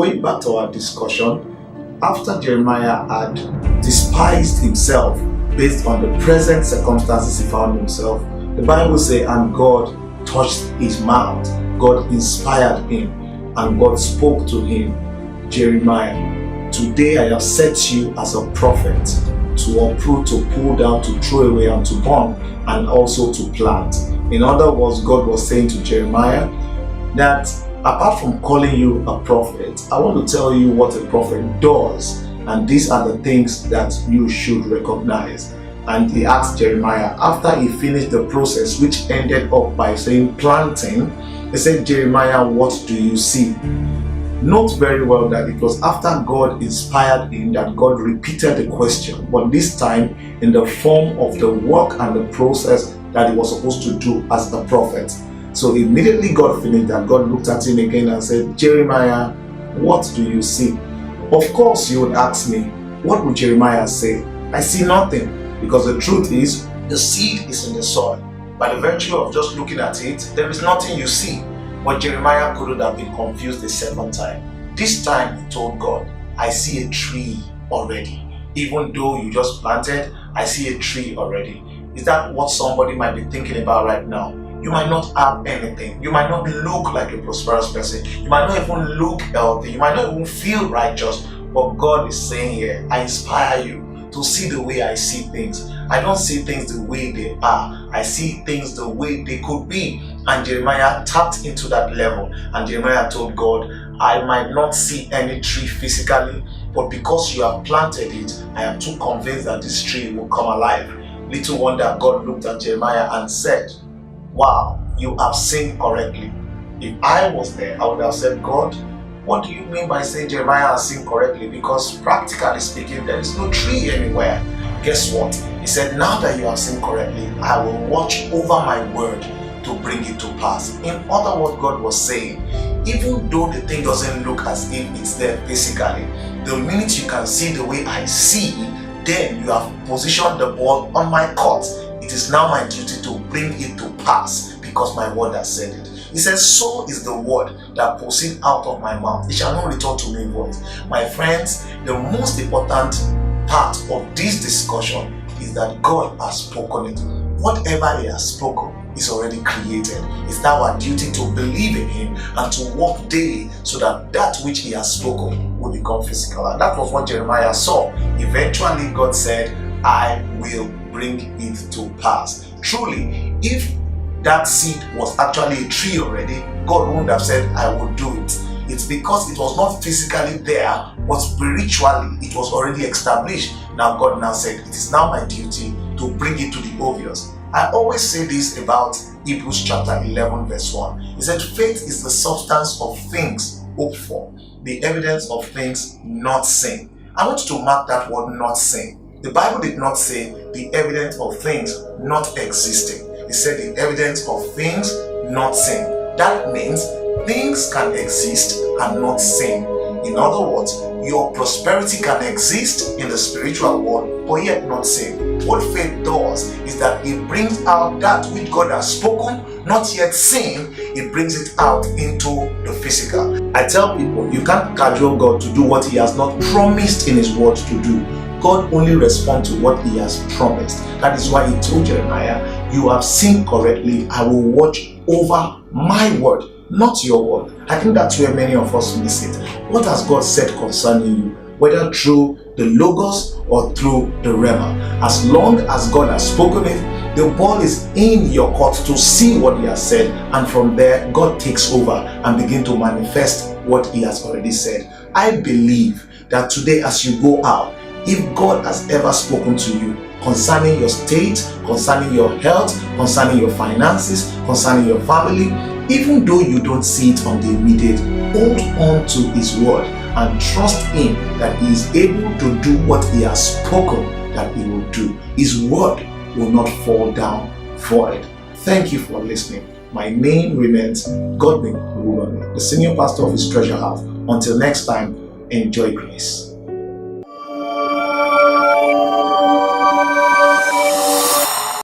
Going back to our discussion, after Jeremiah had despised himself based on the present circumstances he found himself, the Bible says, and God touched his mouth, God inspired him, and God spoke to him, Jeremiah, today I have set you as a prophet to uproot, to pull down, to throw away, and to burn, and also to plant. In other words, God was saying to Jeremiah that apart from calling you a prophet, I want to tell you what a prophet does, and these are the things that you should recognize. And he asked Jeremiah, after he finished the process, which ended up by saying planting, he said, Jeremiah, what do you see? Note very well that it was after God inspired him that God repeated the question, but this time in the form of the work and the process that he was supposed to do as the prophet. So immediately God finished that, God looked at him again and said, Jeremiah, what do you see? Of course you would ask me, what would Jeremiah say? I see nothing, because the truth is, the seed is in the soil. By the virtue of just looking at it, there is nothing you see. But Jeremiah couldn't have been confused the second time. This time he told God, I see a tree already. Even though you just planted, I see a tree already. Is that what somebody might be thinking about right now? You might not have anything. You might not look like a prosperous person. You might not even look healthy. You might not even feel righteous. But God is saying here, I inspire you to see the way I see things. I don't see things the way they are. I see things the way they could be. And Jeremiah tapped into that level. And Jeremiah told God, I might not see any tree physically, but because you have planted it, I am too convinced that this tree will come alive. Little wonder God looked at Jeremiah and said, wow, you have seen correctly. If I was there, I would have said, God, what do you mean by saying Jeremiah has seen correctly? Because practically speaking, there is no tree anywhere. Guess what? He said, now that you have seen correctly, I will watch over my word to bring it to pass. In other words, God was saying, even though the thing doesn't look as if it's there physically, the minute you can see the way I see, then you have positioned the ball on my court. It is now my duty to bring it to pass because my word has said it. He says, so is the word that proceeds out of my mouth. It shall not return to me void. My friends, the most important part of this discussion is that God has spoken it. Whatever he has spoken is already created. It's now our duty to believe in him and to walk daily so that that which he has spoken will become physical. And that was what Jeremiah saw. Eventually God said, I will bring it to pass. Truly, if that seed was actually a tree already, God wouldn't have said, I will do it. It's because it was not physically there, but spiritually it was already established. Now God now said, it is now my duty to bring it to the obvious. I always say this about Hebrews chapter 11 verse 1. He said, faith is the substance of things hoped for, the evidence of things not seen. I want you to mark that word not seen. The Bible did not say the evidence of things not existing. It said the evidence of things not seen. That means things can exist and not seen. In other words, your prosperity can exist in the spiritual world, but yet not seen. What faith does is that it brings out that which God has spoken, not yet seen, it brings it out into the physical. I tell people, you can't cajole God to do what he has not promised in his word to do. God only responds to what he has promised. That is why he told Jeremiah, you have seen correctly, I will watch over my word, not your word. I think that's where many of us miss it. What has God said concerning you? Whether through the Logos or through the Rhema. As long as God has spoken it, the ball is in your court to see what he has said, and from there God takes over and begin to manifest what he has already said. I believe that today as you go out, if God has ever spoken to you concerning your state, concerning your health, concerning your finances, concerning your family, even though you don't see it on the immediate, hold on to his word and trust him that he is able to do what he has spoken that he will do. His word will not fall down void. Thank you for listening. My name remains Godwin Uwuba'men, the senior pastor of his treasure house. Until next time, enjoy grace.